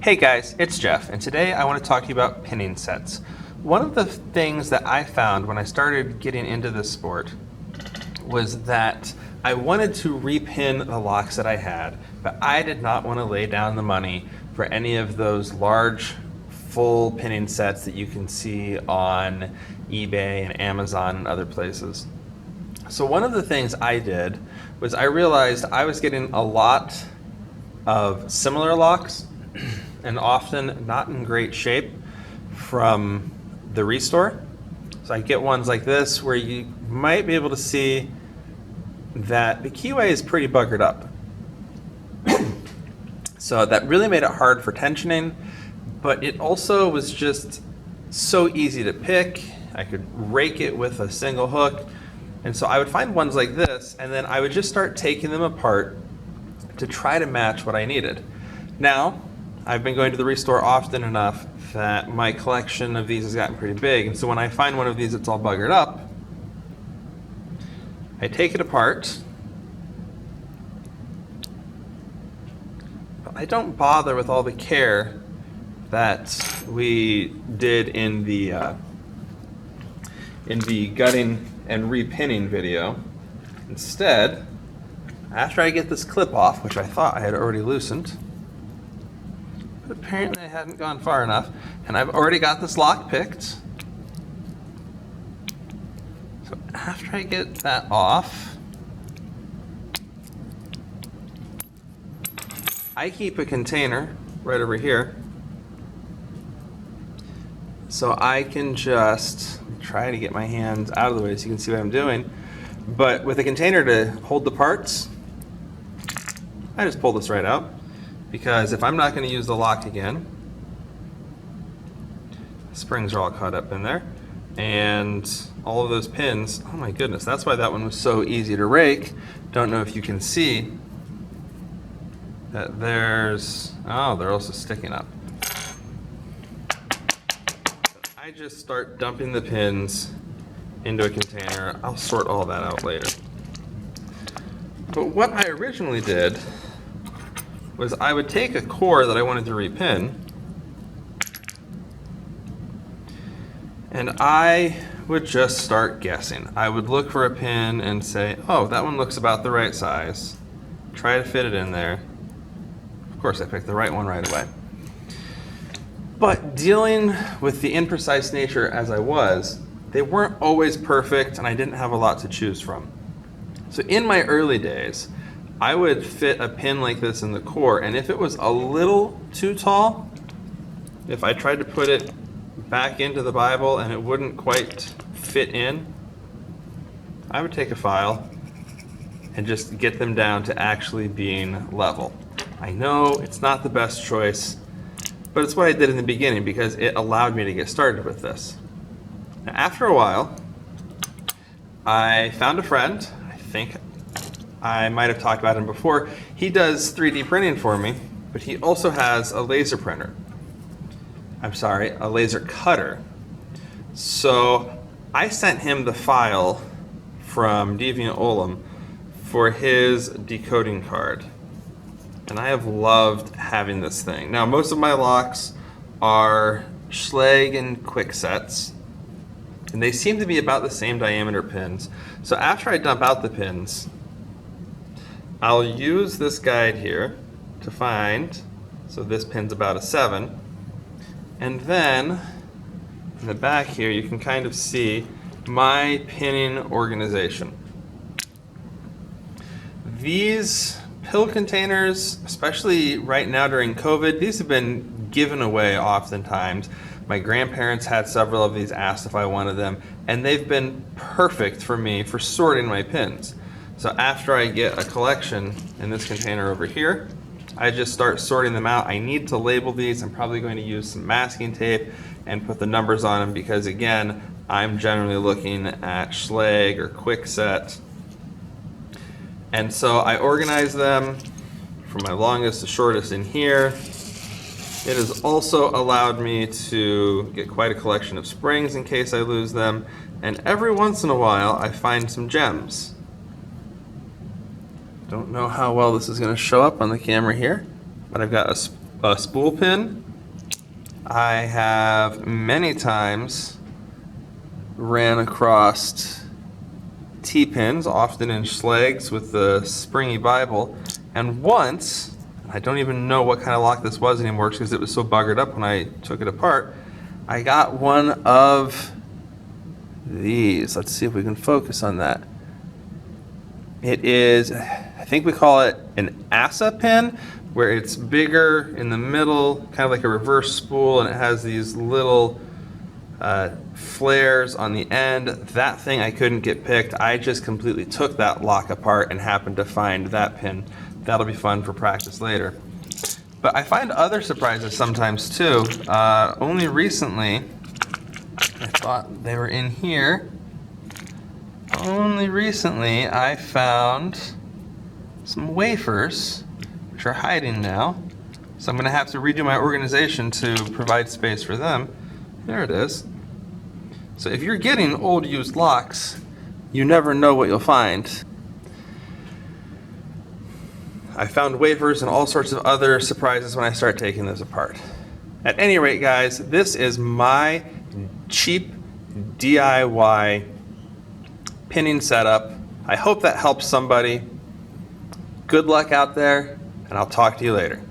Hey guys, it's Jeff, and today I want to talk to you about pinning sets. One of the things that I found when I started getting into this sport was that I wanted to repin the locks that I had, but I did not want to lay down the money for any of those large full pinning sets that you can see on eBay and Amazon and other places. So one of the things I did was I realized I was getting a lot of similar locks and often not in great shape from the restore. So I get ones like this where you might be able to see that the keyway is pretty buggered up. So that really made it hard for tensioning, but it also was just so easy to pick. I could rake it with a single hook. And so I would find ones like this, and then I would just start taking them apart to try to match what I needed. Now, I've been going to the restore often enough that my collection of these has gotten pretty big, and so when I find one of these that's all buggered up, I take it apart, but I don't bother with all the care that we did in the gutting and repinning video. Instead, after I get this clip off, which I thought I had already loosened, but apparently I hadn't gone far enough, and I've already got this lock picked. So after I get that off, I keep a container right over here, so I can just try to get my hands out of the way so you can see what I'm doing. But with a container to hold the parts, I just pull this right out, because if I'm not going to use the lock again, the springs are all caught up in there, and all of those pins, oh my goodness, that's why that one was so easy to rake. Don't know if you can see that there's, oh, they're also sticking up. I just start dumping the pins into a container. I'll sort all that out later. But what I originally did was I would take a core that I wanted to repin, and I would just start guessing. I would look for a pin and say, oh, that one looks about the right size. Try to fit it in there. Of course, I picked the right one right away. But dealing with the imprecise nature as I was, they weren't always perfect, and I didn't have a lot to choose from. So in my early days, I would fit a pin like this in the core, and if it was a little too tall, if I tried to put it back into the Bible and it wouldn't quite fit in, I would take a file and just get them down to actually being level. I know it's not the best choice, but it's what I did in the beginning because it allowed me to get started with this. Now, after a while, I found a friend. I think I might have talked about him before. He does 3D printing for me, but he also has a laser printer. I'm sorry, a laser cutter. So I sent him the file from DeviantOlum for his decoding card. And I have loved having this thing. Now, most of my locks are Schlage and Quicksets, and they seem to be about the same diameter pins. So after I dump out the pins, I'll use this guide here to find, so this pin's about a 7, and then in the back here you can kind of see my pinning organization. These pill containers, especially right now during COVID, these have been given away oftentimes. My grandparents had several of these, asked if I wanted them, and they've been perfect for me for sorting my pins. So after I get a collection in this container over here, I just start sorting them out. I need to label these. I'm probably going to use some masking tape and put the numbers on them because, again, I'm generally looking at Schlage or Quickset. And so I organize them from my longest to shortest in here. It has also allowed me to get quite a collection of springs in case I lose them. And every once in a while, I find some gems. Don't know how well this is going to show up on the camera here, but I've got a spool pin. I have many times ran across T-pins, often in Schlags with the springy Bible. And once, I don't even know what kind of lock this was anymore because it was so buggered up when I took it apart, I got one of these. Let's see if we can focus on that. It is, I think we call it an ASA pin, where it's bigger in the middle, kind of like a reverse spool, and it has these little flares on the end. That thing I couldn't get picked. I just completely took that lock apart and happened to find that pin. That'll be fun for practice later. But I find other surprises sometimes too. Only recently, I thought they were in here. Only recently I found some wafers, which are hiding now. So I'm gonna have to redo my organization to provide space for them. There it is. So if you're getting old used locks, you never know what you'll find. I found wafers and all sorts of other surprises when I start taking this apart. At any rate, guys, this is my cheap DIY pinning setup. I hope that helps somebody. Good luck out there, and I'll talk to you later.